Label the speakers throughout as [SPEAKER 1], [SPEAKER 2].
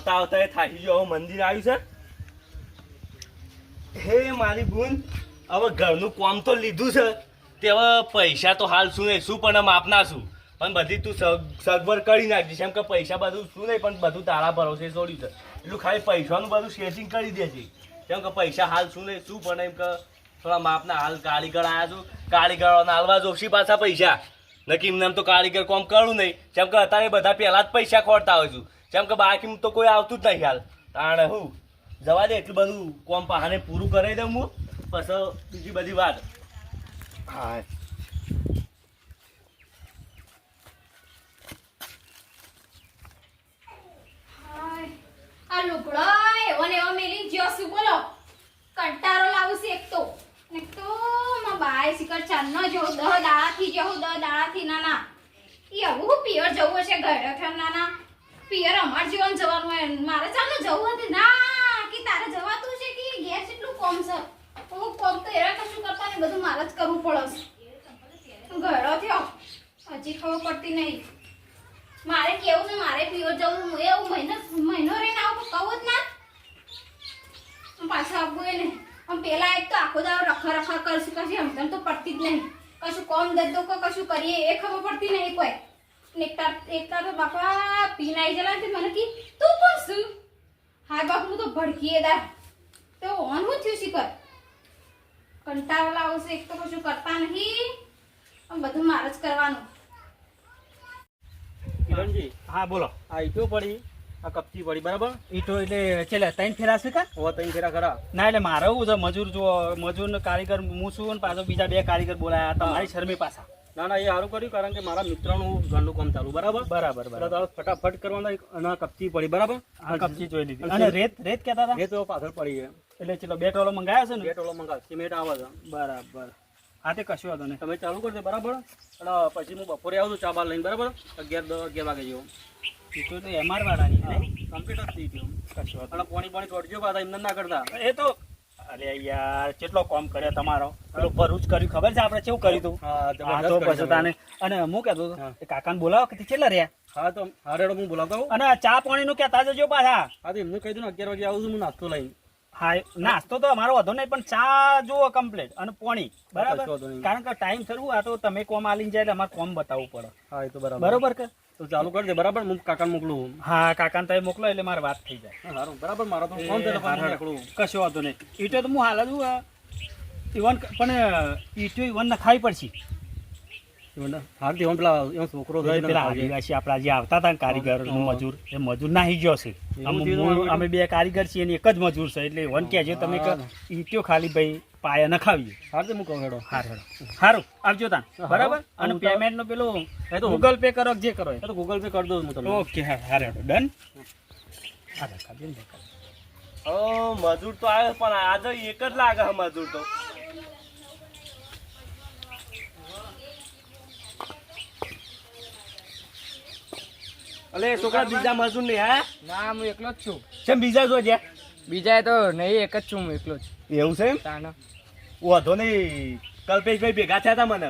[SPEAKER 1] આવતા આવતા એ થાકી ગયો. હવે મંદિર આવ્યું છે. હે મારી બુન, હવે ઘરનું કામ તો લીધું છે, તે હવે પૈસા તો હાલ શું નહીં શું પણ માપના શું પણ બધી તું સગવડ કરી નાખીશ. એમ કે પૈસા બધું શું નહીં પણ બધું તારા ભરોસે છોડ્યું છે. એટલું ખાલી પૈસાનું બધું સેટિંગ કરી દેજે. કેમ કે પૈસા હાલ શું નહીં શું પણ એમ કે થોડા માપના હાલ કારીગર આવ્યા છું, કારીગરોને હાલવા જોશી પાછા પૈસા. નક્કી એમને તો કારીગર કોમ કરું નહીં. જેમ કે અત્યારે બધા પહેલા જ પૈસા ખોરતા હોય છું. જેમ કે બાકી તો કોઈ આવતું જ નહીં હાલ. તાણે હું જવા દે એટલું બધું કોમ પહાને પૂરું કરાવી દઉં હું, પછી બીજી બધી વાત. હા
[SPEAKER 2] આ લુગડો એવો ને એવો મેલી જ્યો શું બોલો કંટારો લાવું છે. એક તો માં બાય શિકર ચાંદનો જો 10 દાડાથી જેવું 10 દાડાથી નાના ઈ આવું પિયર જવું છે ઘરે થમ નાના પિયર અમાર જીવન જવાનું હોય મારે ચાલો જવું હતું ના કે તારે જવાતું છે કે ગેસ એટલું કોમ છે હું કોમ તો એરા કશું કરતા ને બધું મારે જ કરવું પડે છે. ઘરે થયો હજી ખબર પડતી નહીં. મારે કેવું ને મારે પિયર જવું હું એવું મહિનો રહીને આવું તો કહું જ ના પાછા આવવું ને. આમ પેલા એક તો આખો દાવ રખા કરશું કશું એમ તો પડતી જ નહીં. કશું કોમ દદ્દો કે કશું કરીએ એ ખબર પડતી નહીં કોઈ. એકતા તો બાપા પીને આવી જલા ને મને કી તું પણ શું હા બાપ હું તો ભડકીએ દાર તો ઓન હું થયું શીખર કંટાળો લાવશે. એક તો કશું કરતા નહીં આમ બધું મારે જ કરવાનું.
[SPEAKER 3] કિરણજી
[SPEAKER 1] હા બોલો.
[SPEAKER 3] આ ઈટો પડી, આ કપચી પડી, બરાબર?
[SPEAKER 4] ઈટો એટલે છેલ્લે 3 ફેરા છે કા?
[SPEAKER 3] ઓ 3 ફેરા ખરા.
[SPEAKER 4] ના એટલે મારે એવું છે મજૂર જો મજૂર ને કારીગર હું છું ને પાછો બીજા 2 કારીગર બોલાયા તમારી શરમે પાછા.
[SPEAKER 3] ના ના એ સારું કર્યું, કારણ કે મારા મિત્રનું ઘરનું કામ ચાલુ, બરાબર?
[SPEAKER 4] બરાબર
[SPEAKER 3] તો ફટાફટ કરવાના અને કપચી પડી, બરાબર?
[SPEAKER 4] આ કપચી જોઈ લીધી. અને રેત કહેતા હતા
[SPEAKER 3] એ તો પાછળ પડી છે.
[SPEAKER 4] એટલે ચલો 2 ટોલો મંગાવ્યો છે ને?
[SPEAKER 3] 2 ટોલો મંગાવ, સિમેન્ટ આવે છે.
[SPEAKER 4] બરાબર. હા તે કશું વાંધો નહીં.
[SPEAKER 3] તમે ચાલુ કરજો, બરાબર? અને પછી હું બપોરે આવું છું ચા બા લઈને, બરાબર? 11 વાગે જેવું.
[SPEAKER 4] ઈટો તો એમઆર વાળાની
[SPEAKER 3] કમ્પ્લીટ જ થઈ ગયું.
[SPEAKER 4] કશું વાંધો
[SPEAKER 3] અને પાણી છોડજો પાછા, એમને ના કરતા.
[SPEAKER 4] નહીં. એ તો અરે યાર કેટલો કોમ કર્યો તમારો. પેલો ભરૂચ કર્યું ખબર છે આપણે કેવું કર્યું હતું?
[SPEAKER 3] હા
[SPEAKER 4] હા તો પછી તાને અને હું કહેતો હતો એ કાકાને બોલાવો કે કેટલા રહ્યા.
[SPEAKER 3] હા તો હારેડો હું બોલાવતો આવું.
[SPEAKER 4] અને ચા પાણી નું કહેતા જજો પાછા.
[SPEAKER 3] હા તો એમને કહી દઉં ને 11 વાગે આવું છું હું નાસ્તો લઈને.
[SPEAKER 4] હા નાસ્તો તો અમારો વધુ નહીં પણ ચા જુઓ કમ્પ્લીટ અને પાણી બરાબર.
[SPEAKER 3] કશો વાંધો નહીં.
[SPEAKER 4] કારણ કે ટાઈમ થયું આ તો તમે કોમ આલીને જાય એટલે અમારે કોમ બતાવવું પડે.
[SPEAKER 3] હા એ તો બરાબર.
[SPEAKER 4] બરોબર કે
[SPEAKER 3] તો ચાલુ કરજે, બરાબર? હું કાકાને મોકલું.
[SPEAKER 4] હા કાકાને તમે મોકલો એટલે મારે વાત થઈ જાય.
[SPEAKER 3] હા સારું, બરાબર. મારો તો ફોન થયો પણ નીકળું.
[SPEAKER 4] કશો વાંધો નહીં. ઈટો તો હું હાલ જ ઇવન પણ ઈટો ઇવન નખાવી પડશે.
[SPEAKER 3] હા તે પેલા એમ છોકરો
[SPEAKER 4] પેલા આદિવાસી આપણા જે આવતા હતા ને કારીગર મજૂર એ મજૂર નાહી ગયો છે. અમે 2 કારીગર છીએ ને એક જ મજૂર છે એટલે વન કહેજો તમે કે ઈટો ખાલી ભાઈ પાયા નખાવીએ.
[SPEAKER 3] હા તે હું કહું હેડો.
[SPEAKER 4] સારું આવજો તા બરાબર. અને પેમેન્ટ નો પેલું
[SPEAKER 3] એ તો
[SPEAKER 4] ગૂગલ પે કરો જે કરો
[SPEAKER 3] એ તો ગૂગલ પે કરી દઉં હું તમને.
[SPEAKER 4] ઓકે હા ડન.
[SPEAKER 1] ઓ મજૂર તો આવે પણ આજે એક જ લાગે છે મજૂર તો. અલે છોકરા બીજા મજૂર નહીં હા?
[SPEAKER 5] ના હું એકલો જ છું.
[SPEAKER 1] કેમ બીજા જો જ્યાં
[SPEAKER 5] બીજા તો નહીં, એક જ છું હું એકલો જ.
[SPEAKER 1] એવું છે એમ?
[SPEAKER 5] તાના
[SPEAKER 1] વાંધો નહીં. કલ્પેશભાઈ ભેગા થયા હતા મને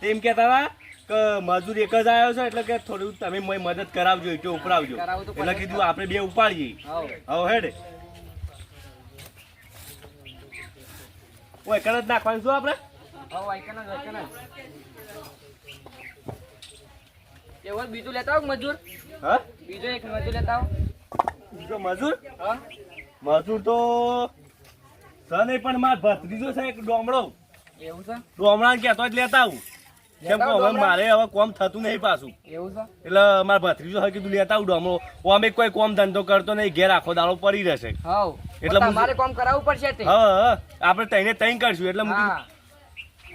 [SPEAKER 1] તેમ કહેતા હતા કે મજૂર એક જ આવ્યો છે એટલે કે થોડું તમે મદદ કરાવજો ઈટો ઉપરાવજો.
[SPEAKER 5] કરાવું તો
[SPEAKER 1] એટલે કીધું આપણે 2 ઉપાડીએ.
[SPEAKER 5] હાવ
[SPEAKER 1] હવે હેડ ઓય કણ જ નાખવાનું શું આપણે?
[SPEAKER 5] હાવ આઈકન જ એવો બીજું લેતા આવો મજૂર.
[SPEAKER 1] હા
[SPEAKER 5] બીજો એક મજૂર લેતા આવો.
[SPEAKER 1] બીજો મજૂર?
[SPEAKER 5] હા
[SPEAKER 1] મજૂર તો નહીં પણ માર ભત્રીજો છે એક ડોમડો.
[SPEAKER 5] એવું છે?
[SPEAKER 1] ડોમડા કહેતો જ લેતા આવું. કેમ કે હવે મારે હવે કોમ થતું નહીં પાછું
[SPEAKER 5] એવું છે?
[SPEAKER 1] એટલે મારા ભત્રીજો હવે કીધું લેતા આવું ડોમડો. અમે કોઈ કોમ ધંધો કરતો નહીં, ઘેર આખો દાડો પડી રહેશે.
[SPEAKER 5] હાવ
[SPEAKER 1] એટલે
[SPEAKER 5] તમારે કામ કરાવવું પડશે તે.
[SPEAKER 1] હા આપણે તઈને તઈ કરશું એટલે
[SPEAKER 5] હા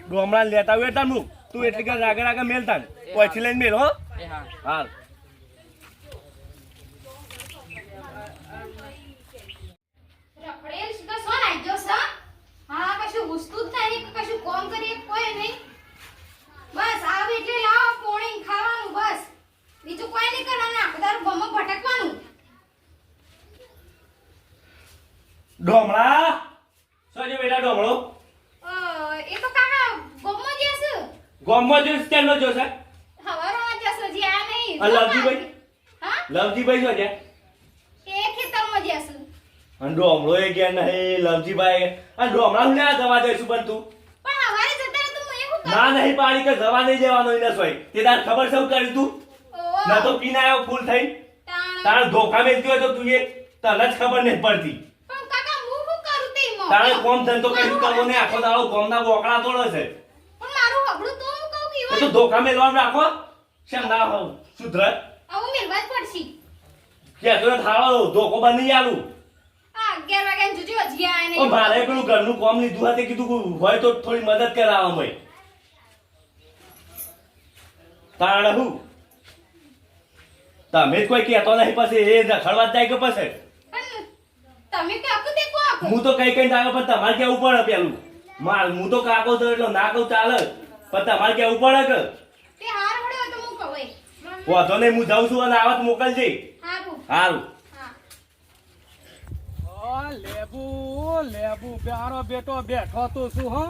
[SPEAKER 1] ડોમડા લેતા આવું એટલે હું તું એટલે કે રાગે મેલતા ને પછી લઈને મેલ હો.
[SPEAKER 5] એ હા
[SPEAKER 1] હાલ
[SPEAKER 2] રખડેલ શિકર સોન આઈ ગયો છે. હા કશું હુસતું જ નહીં કે કશું કોમ કરીએ કોઈ નહીં. બસ આવે એટલે લાવો પોણી ખાવાનું બસ બીજું કોઈ નહીં કરવાનું. આખો દારૂ ગમો ભટકવાનું.
[SPEAKER 1] ડોમડા સોજે બેટા ડોમડો
[SPEAKER 2] એ તો કાકા ગમો જશે
[SPEAKER 1] ગોમમાં જોઈશ કેનો જોશે?
[SPEAKER 2] હવારોમાં જશે જે આ નહીં.
[SPEAKER 1] આ લવજીભાઈ?
[SPEAKER 2] હા
[SPEAKER 1] લવજીભાઈ શું છે?
[SPEAKER 2] એ
[SPEAKER 1] અને ડોમરો એ ગયા નહીં લવજીભાઈ અને ડોમરા હું ના જવા દઈશું પણ તું
[SPEAKER 2] પણ હવારે જતા રહે તો હું એવું કરું?
[SPEAKER 1] ના નહીં પાડી કે જવા નહીં દેવાનો એને સોય તે તાર ખબર સૌ કરી તું
[SPEAKER 2] ઓહો.
[SPEAKER 1] ના તો પીને આવ્યો ફૂલ થઈ
[SPEAKER 2] તાણ.
[SPEAKER 1] તાર ધોખા મેલતી હોય તો તું એ તને જ ખબર નહીં પડતી
[SPEAKER 2] પણ કાકા હું શું કરું તેમાં?
[SPEAKER 1] તારે કોમ ધંધો કઈ કરવો નહીં આખો દાડો કોમના બોકડા તોડે છે
[SPEAKER 2] પણ મારું હબળું તો હું કહું કે
[SPEAKER 1] એ તો
[SPEAKER 2] ઈવન.
[SPEAKER 1] ધોખા મેલવાનું રાખો શેમ ના હોવ સુધર
[SPEAKER 2] હવે મેલવા જ પડશે.
[SPEAKER 1] કે તું થાળો ધોકો બની આલું
[SPEAKER 2] આ 11 વાગ્યાને જોજો હજી આયા
[SPEAKER 1] ઓ
[SPEAKER 2] નહીં.
[SPEAKER 1] મારે પેલું ઘરનું કામ લીધું હતું કીધું કે હોય તો થોડી મદદ કરાવો ભાઈ તાણ હું તમે જ કોઈ કહેતો નહીં પછી એ રખડવા જ જાય કે પછી
[SPEAKER 2] પણ તમે કાકુ તે કો આપો.
[SPEAKER 1] હું તો કઈ કઈ આવ્યો પણ તમારે કેવું પડે પેલું હું તો કાકો તો એટલો ના કહું ચાલે પણ તમારે કેવું પડે કે
[SPEAKER 2] તે હાર વળ્યો તો હું કહું એ.
[SPEAKER 1] વાંધો નહીં હું જાઉં છું અને આવત મોકલજે
[SPEAKER 2] હારું.
[SPEAKER 1] સારું
[SPEAKER 2] હા.
[SPEAKER 3] લેબુ પ્યારો બેટો બેઠો તો શું હો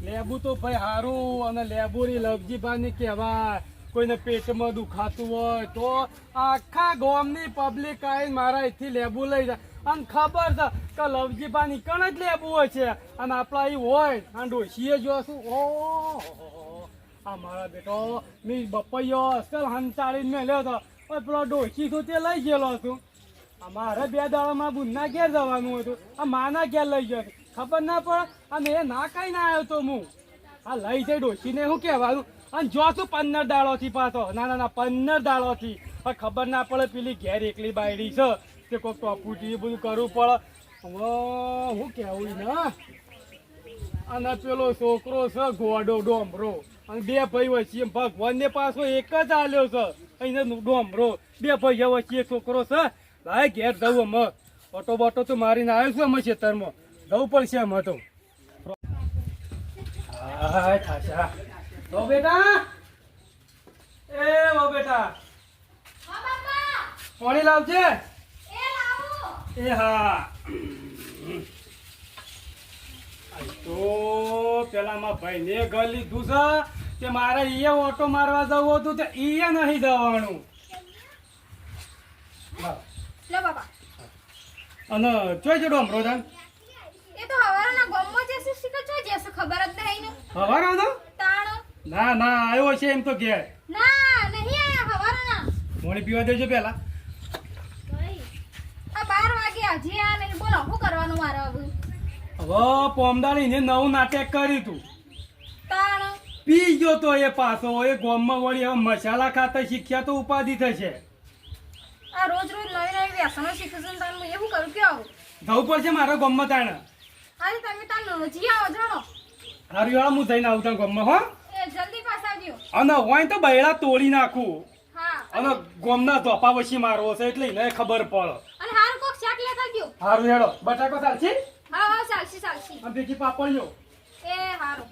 [SPEAKER 3] લેબુ તો ભાઈ હારું અને લેબુરી લવજીભાઈ કહેવાય કોઈને પેટમાં દુખાતું હોય તો આખા ગામની પબ્લિક આવીને મારા અહીંથી લેબુ લઈ જાય અને ખબર છે કે લવજીભાઈ કણ જ લેબુ હોય છે અને આપણા અહીં હોય અને ડોશીએ જોશું ઓ આ મારા બેટો મેં બપૈયો અસલ હંતાડીને મેલ્યો હતો પણ પેલો ડોશી છું તે લઈ ગયેલો છું અમારે 2 દાડામાં બુનના ઘેર જવાનું હતું આ માના ઘેર લઈ ગયો ખબર ના પડે અને એ ના કઈ ના આવ્યો તો હું આ લઈ જઈ ડોશીને શું કહેવાનું અને જો છું 15 દાડોથી પાછો ના 15 દાડોથી હવે ખબર ના પડે પેલી ઘેર એકલી બાયડી છે કે કોઈ ટોપુટી બધું કરવું પડે હવે હું કહેવું ને અને પેલો છોકરો છે ગોડો ડોમરો અને 2 ભાઈ વચ્ચે ભગવાનને પાછો એક જ આલ્યો છે અહીંયા ડોમરો 2 ભાઈ વચ્ચે એક છોકરો છે ભાઈ ઘેર જવું અમે ઓટો બોટો તો મારીને આવ્યો છું અમે ખેતરમાં જવું પડશે અમે તો બેટા એ બેટા
[SPEAKER 2] હા બાપા.
[SPEAKER 3] પાણી લાવજે
[SPEAKER 2] એ લાવો.
[SPEAKER 3] એ હા તો પેલામાં ભાઈને ઘર લીધું છે કે મારે ઈએ ઓટો મારવા જવું હતું તો ઈએ નહીં જવાનું
[SPEAKER 2] લો બાપા.
[SPEAKER 3] અને જોઈ જડો અમરોદાન
[SPEAKER 2] એ તો હવારના ગામમાં જશે શીખર છો જશે ખબર જ નહીં ને.
[SPEAKER 3] હવારો તો
[SPEAKER 2] તાણ.
[SPEAKER 3] ના આવ્યો છે એમ તો ઘેર
[SPEAKER 2] ના નહીં આયા હવારના.
[SPEAKER 3] પાણી પીવા દેજો પેલા
[SPEAKER 2] આ 12 વાગે હજી આ નહીં. બોલો શું કરવાનું મારે હવે?
[SPEAKER 3] હવે પોમદાળીને નવું નાટક કર્યું તું
[SPEAKER 2] તાણ.
[SPEAKER 3] પી ગયો તો એ પાછો એ ગોમમાં વળી હવે મસાલા ખાતા શીખ્યા તો ઉપાધિ થશે
[SPEAKER 2] આ રોજ નવી વ્યસનો શીખું છું ને તાણ હું એવું કરું કે આવું.
[SPEAKER 3] જવું પડશે મારા ગોમમાં તાણે
[SPEAKER 2] અરે તમે તાણ નજી આવો જાણો.
[SPEAKER 3] હારી વાળા હું જઈને આવતા ગોમમાં હો
[SPEAKER 2] એ જલ્દી પાછા આવજો.
[SPEAKER 3] અને હોય તો બૈડા તોડી નાખું
[SPEAKER 2] હા.
[SPEAKER 3] અને ગોમના ધોપા વછી મારવો છે એટલે એને ખબર પડે
[SPEAKER 2] અને હારું કોક શાક લેતા આવજો.
[SPEAKER 3] હારું હેડો બટાકો ચાલશે
[SPEAKER 2] હા હા ચાલશે.
[SPEAKER 3] અને ભેગી પાપડીઓ
[SPEAKER 2] એ હારું.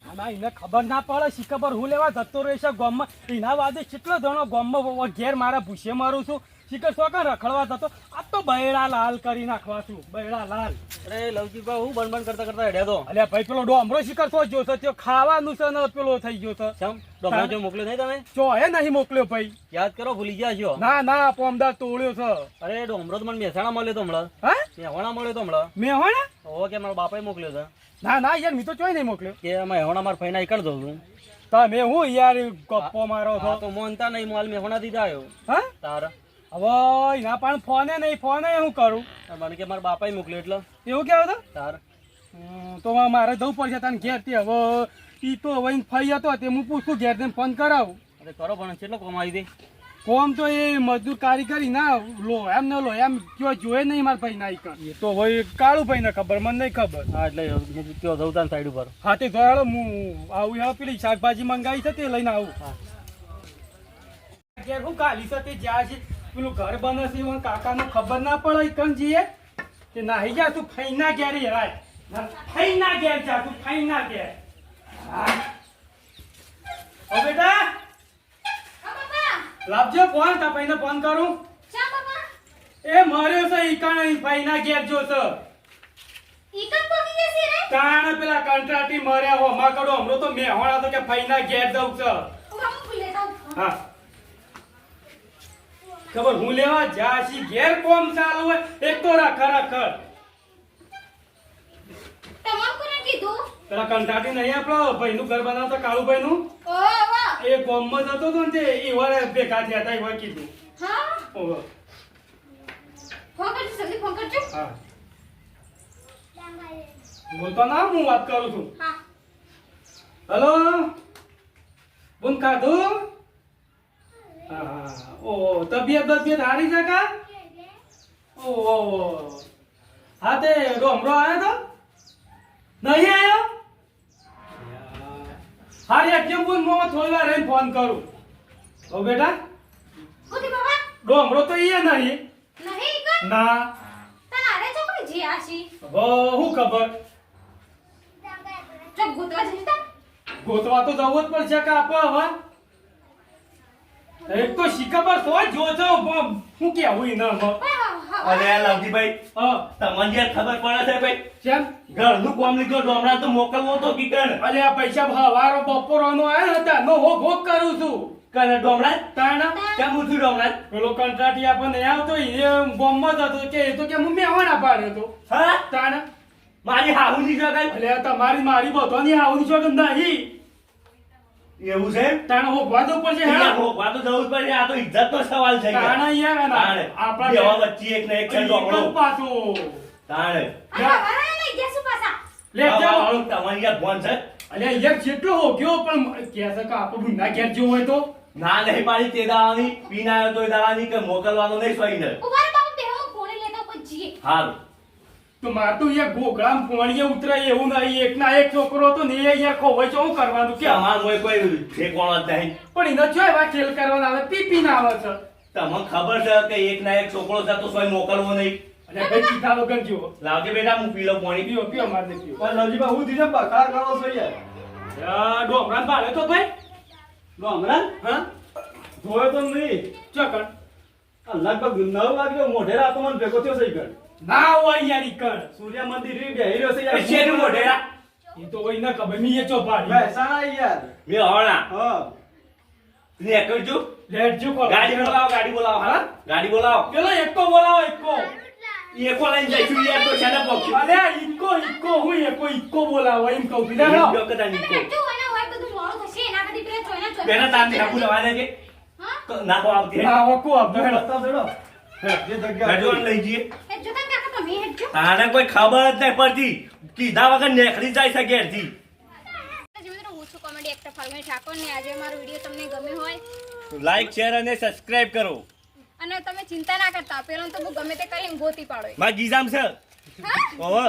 [SPEAKER 3] આના એને ખબર ના પડે શી ખબર હું લેવા જતો રહેશે ગામમાં એના વાદે કેટલો જણો ગામમાં ઘેર મારા ભૂસે મારું છું શીખર શોકા રખડવા જતો આ તો બૈડા લાલ કરી નાખવા છું બૈડા લાલ
[SPEAKER 4] અરે લવજીભાઈ હું બન કરતા કરતા હેડ્યા તો
[SPEAKER 3] અલ્યા ભાઈ પેલો ડોમરો શિખર તો જો છે તે ખાવાનું છે ને પેલો થઈ ગયો છે
[SPEAKER 4] ચમ ડોમરો જો મોકલ્યો નહીં તમે
[SPEAKER 3] જો એ નહીં મોકલ્યો ભાઈ
[SPEAKER 4] યાદ કરો ભૂલી ગયા છો
[SPEAKER 3] ના પોમદાર તોડ્યો છે
[SPEAKER 4] અરે ડોમરો તો મને મહેસાણા મળ્યો તો હમણાં
[SPEAKER 3] હા
[SPEAKER 4] મહેવાણા મળ્યો તો હમણાં
[SPEAKER 3] મેં હોય ને
[SPEAKER 4] ઓ કે મારા બાપાએ મોકલ્યો છે
[SPEAKER 3] ના યાર મેં તો ચોય નહીં મોકલ્યો
[SPEAKER 4] કે મહેવાણા મારા ફઈના એકડ દઉં છું
[SPEAKER 3] તમે હું યાર ગપ્પો મારો છો
[SPEAKER 4] હા તો મોનતા નહીં માલ મહેવાણા દીધા આવ્યો
[SPEAKER 3] હા
[SPEAKER 4] તાર
[SPEAKER 3] હવે એના પણ ફોને નહીં ફોને હું કરું
[SPEAKER 4] મને કે મારા બાપાએ મોકલ્યો એટલે
[SPEAKER 3] એવું કેવું તો
[SPEAKER 4] તાર
[SPEAKER 3] તો મારે જવું પડશે તને ઘેર તે હવે ઈ તો હવે ફઈ હતો તે હું પૂછું ઘેર તેને ફોન કરાવું
[SPEAKER 4] અરે કરો પણ કેટલો કમાઈ દે
[SPEAKER 3] કોમ તો એ મજદૂર કારીગરી ના લો એમ ન લો એમ કયો જોયે નહીં મારા ભાઈ ના એ તો ભાઈ કાળું ભાઈ ને ખબર મને નહીં ખબર
[SPEAKER 4] હા એટલે હું કયો જઉં તાન સાઈડ ઉપર
[SPEAKER 3] હા તે જોયાડો હું આવું હેડો પેલી શાકભાજી મંગાવી છે તે લઈને આવું ઘેર હું કાલી છે તે જ્યાં છે પેલું ઘર બને છે એમાં કાકાને ખબર ના પડે કન જઈએ કે નાહી જા તું ફઈના ઘેર હેરાય ફઈના ઘેર જા તું ફઈના ઘેર ઓ બેટા
[SPEAKER 2] હા બાપા.
[SPEAKER 3] લાવજો ફોન તા ભાઈને ફોન કરું
[SPEAKER 2] ચા બાપા.
[SPEAKER 3] એ મર્યો છે ઈકાણે ફઈના ઘેર જો છે
[SPEAKER 2] ઈ કમ પોકી જશે રે?
[SPEAKER 3] કાણે પેલા કંટ્રાટી મર્યા હો માં કડો હમણો તો મેહોણા તો કે ફઈના ઘેર જવું છે
[SPEAKER 2] હું ભૂલે જાઉં.
[SPEAKER 3] હા ખબર હું લેવા જાશી ઘેર કોમ ચાલુ હોય એક તો રખડ
[SPEAKER 2] તમારે કોને કીધું?
[SPEAKER 3] પેલા કંટાટી નહીં આપણો ભાઈનું ઘર બનાવતા કાળુભાઈનું
[SPEAKER 2] ઓહો વાહ.
[SPEAKER 3] એ ગામમાં જતો હતો ને તે ઈવાળે ભેગા થયા હતા ઈવાળે કીધું
[SPEAKER 2] હા
[SPEAKER 3] ઓહો.
[SPEAKER 2] ફોન કરજો, જલ્દી ફોન કરજો.
[SPEAKER 3] હા બોલતો ના હું વાત કરું છું
[SPEAKER 2] હા
[SPEAKER 3] હેલો બોન ખાધું હા ઓ તબિયત હારી છે કા ઓ હા તે રોમરો આવ્યો તો નહીં આવ્યો હારી કેમ બોલ હું થોડી વાર રહીને ફોન કરું ઓ બેટા
[SPEAKER 2] કોથી બાબા?
[SPEAKER 3] રોમરો તો ઈ નહીં
[SPEAKER 2] નહીં કર.
[SPEAKER 3] ના
[SPEAKER 2] તને આરે ચોકડી જી આશી.
[SPEAKER 3] હું ખબર
[SPEAKER 2] ચોક ગોતવા જઈશ તા?
[SPEAKER 3] ગોતવા તો જવું જ પડશે કે આપો હવે એક તો શીખબર તો જોજો હું કેવું ઈ ન
[SPEAKER 2] હા, હા.
[SPEAKER 1] અરે લવજીભાઈ
[SPEAKER 3] હા
[SPEAKER 1] તમને યાર ખબર પડે છે ભાઈ
[SPEAKER 3] કેમ
[SPEAKER 1] ઘરનું કામ લીધો ડોમરા તો મોકલવો તો કીકણ
[SPEAKER 3] અલે આ પૈસા હવારો બપોરનો આવ્યો હતા નો હો ભોગ કરું છું
[SPEAKER 1] કને ડોમરા
[SPEAKER 3] તાણા
[SPEAKER 1] કેમ ઉઠ્યું ડોમરા
[SPEAKER 3] પેલો કંટ્રાટી આપણને આવતો એ બોમ્બમાં જ હતો કે એ તો કે હું મેવાના પાડ્યો તો
[SPEAKER 1] હા
[SPEAKER 3] તાણા
[SPEAKER 1] મારી હાહુની જગાઈ
[SPEAKER 3] અલે આ તમારી બધાની આવની છો કે નહીં
[SPEAKER 1] એવું છે
[SPEAKER 3] તાણા હો ભાદ ઉપર છે
[SPEAKER 1] યાર,
[SPEAKER 3] હેડા
[SPEAKER 1] ભોગવા તો જવું જ પડે આ તો ઇજ્જતનો સવાલ છે યાર.
[SPEAKER 3] તાણા યાર
[SPEAKER 1] તાણે.
[SPEAKER 3] આપણા
[SPEAKER 1] બેવા વચ્ચે એક ને એક છે ડોમરો.
[SPEAKER 3] પાછો
[SPEAKER 1] તાણે.
[SPEAKER 2] હા, વાળા લઈ ગયા શું પાછા?
[SPEAKER 3] લે જાઓ
[SPEAKER 1] વાળું તમારી યાર ભોન છે
[SPEAKER 3] અલે યાર જેટલો હો ગયો પણ કે છે કે આપણું ના ઘેર જેવું હોય તો
[SPEAKER 1] ના નહીં પાડી તે દાવાની પીને આવ્યો તો એ દાવાની કે મોકલવાનો નહીં સોઈને
[SPEAKER 2] ઉભા રહો બાપુ, બેહો, ફોને લેતા કોઈ જીએ.
[SPEAKER 1] હારું
[SPEAKER 3] તો માર તો યાર ગોગળામ પોણીએ ઉતરાય એવું નહીં એક ના એક છોકરો તો ને યાર ખોવાય છે હું કરવાનું કે
[SPEAKER 1] અમાર મોય કોઈ ઠેકોણો જ નહીં
[SPEAKER 3] પણ એને જો એવા ખેલ કરવાના આવે પી ના આવે છે
[SPEAKER 1] તમને ખબર છે કે એક ના એક છોકરો છે તો સોય મોકલવો નહીં
[SPEAKER 3] અને ભાઈ ચીધા વગર જો
[SPEAKER 1] લાવજે બેટા હું પી લઉં પાણી
[SPEAKER 3] પીઓ પીઓ માર દે પીઓ
[SPEAKER 6] પણ લવજીભાઈ હું દીને બખાર કરો છો યાર
[SPEAKER 3] ડોમરાન ભાડે તો ભાઈ
[SPEAKER 6] ડોમરા
[SPEAKER 3] હા
[SPEAKER 6] જોયો તો નહીં
[SPEAKER 3] ચોકડ
[SPEAKER 6] આ લગભગ 9 વાગે મોઢેરા તો મને ભેગો થયો છે ઈ
[SPEAKER 3] ના હોય યાર ઈ કર
[SPEAKER 6] સૂર્ય મંદિર રી બેહી રહ્યો છે યાર
[SPEAKER 1] શેનું મોઢેરા
[SPEAKER 3] એ તો હોય ના ખબર મી એ ચો ભાડી
[SPEAKER 6] મહેસાણા યાર
[SPEAKER 1] મેં હવણા
[SPEAKER 6] હા
[SPEAKER 1] ને કરજો
[SPEAKER 3] લેટ જો કો
[SPEAKER 1] ગાડી બોલાવો હા ગાડી બોલાવો
[SPEAKER 3] પેલો એકો બોલાવો એકો
[SPEAKER 1] એકો લઈને જઈશું યાર તો છે ને પક્ષી
[SPEAKER 3] અરે ઈકો હું એકો બોલાવો એમ કહું છું લેડો
[SPEAKER 1] જો કદા નીકો
[SPEAKER 2] જો એને હોય બધું મોડું થશે, એના કરતી પેલા ચોયના ચોયના
[SPEAKER 1] બેટા તારથી હાકુ લવાને કે
[SPEAKER 2] હા?
[SPEAKER 1] નાખો આવતી
[SPEAKER 3] ના ઓકો આપો હેડો
[SPEAKER 6] બતા દેડો જે જગ્યા
[SPEAKER 1] હેડોન લઈ જઈએ
[SPEAKER 2] એ જોતા ને કાકા તમે હેડજો.
[SPEAKER 1] તાને કોઈ ખબર જ નહીં પડતી કીધા વગર નીકળી જાય છે ઘેરથી
[SPEAKER 2] મિત્રો, હું છું કોમેડી એક્ટર ફાલ્ગુની ઠાકોર ને આજે મારો વિડીયો તમને ગમ્યો હોય
[SPEAKER 1] લાઈક શેર અને સબસ્ક્રાઇબ કરો
[SPEAKER 2] અને તમે ચિંતા ના કરતા, પેલો તો હું ગમે તે કરીને ગોતી પાડો.
[SPEAKER 1] મારા ગીજામ છે
[SPEAKER 2] હા?
[SPEAKER 1] ઓહો